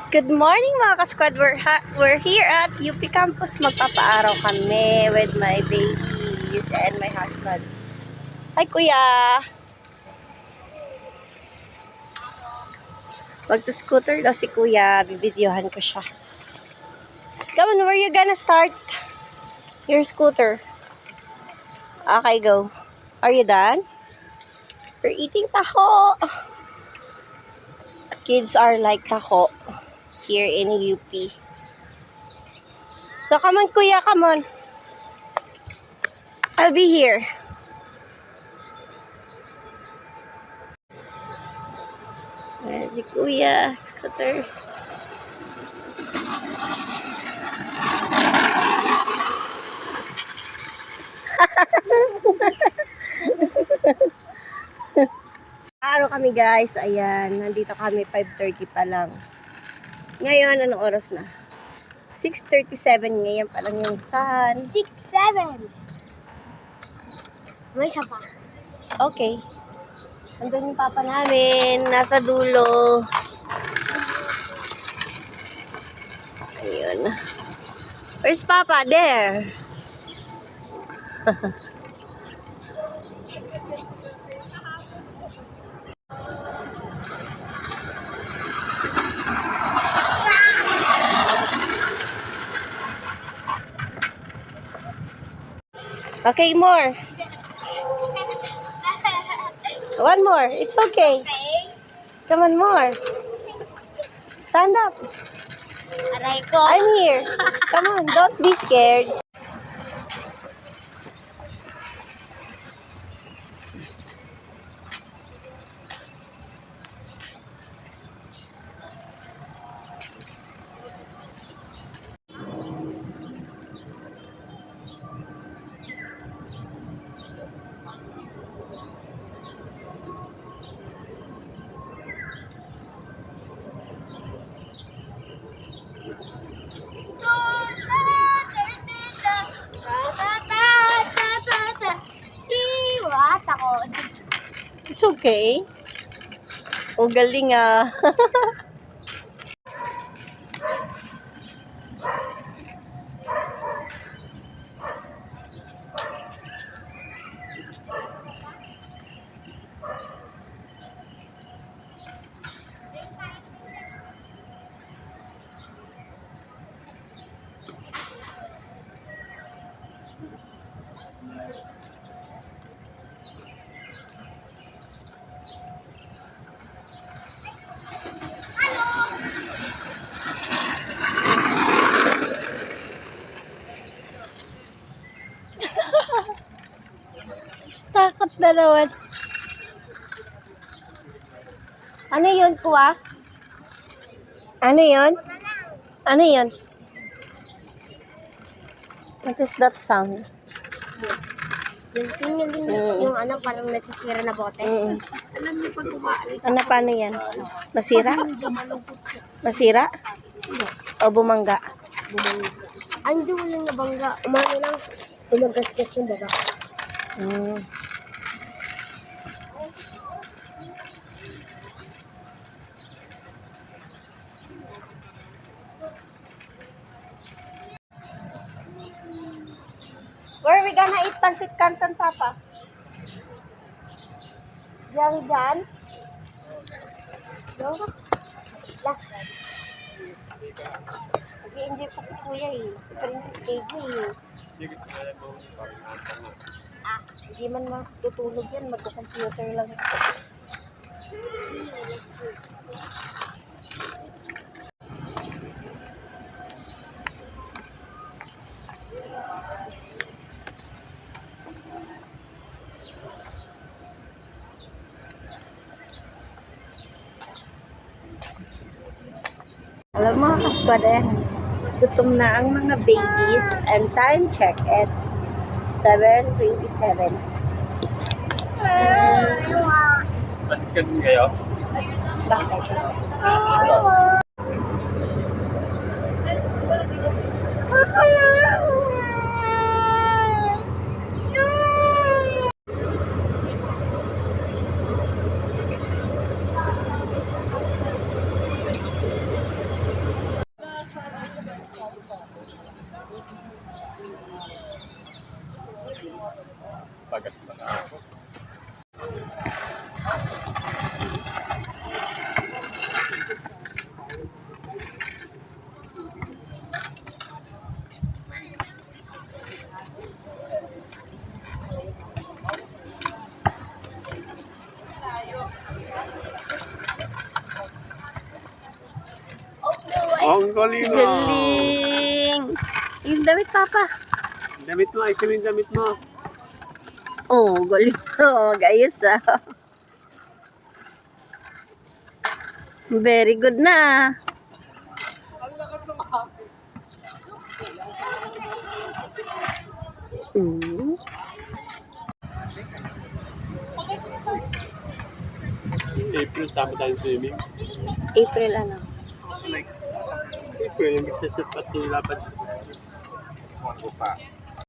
Good morning mga ka-squad. We're here at UP Campus. Magpapaaraw kami with my babies and my husband. Hi kuya! Magsa-scooter daw si kuya. Bibidyohan ko siya. Come on, where you gonna start? Your scooter. Okay, go. Are you done? We're eating taho. Kids are like taho here in UP. So come on kuya, come on. I'll be here. Ayan si kuya, scooter. Araw kami guys, ayan, nandito kami 5:30 pa lang. Ngayon, anong oras na? 6:37 ngayon pa lang yung sun. 6-7. May isa pa. Okay. Andun yung papa namin, nasa dulo. Ayun. Where's papa? There. Okay, more. One more. It's okay. Come on, more. Stand up. Aray ko. I'm here. Come on, don't be scared. It's okay. O galing ah. Takot na naman. Ano yun, kuwa? Ano yun? Ano yun? What is that sound? Yung tingnan din yung ano parang nasisira na bote. Alam niyo pag umaalis. Ano, paano yan? Masira? Masira? O bumangga? Ang hindi mo lang nabangga. Umano lang. Umagasgas yung baba. Where are we gonna eat pancit canton, Papa? Diyan? No? Last one. Nag-i-enjoy pa si Kuya eh. Si Princess Baby eh. Hindi man matutulog yan. Magka-computer lang. Alam mo mga ka-squad, gutom na ang mga babies and time check, it's 7:27. Maskan kayo? Bakit? Pagas pa na ako. Ang galing ah. Galing! Yung damit, Papa. Damit mo, ayusin mo yung damit mo. Oh, galing. Mag-ayos ah. Very good na. Mm. April, sama tayo swimming. April ano? April, yung business at silapad. Want to go fast.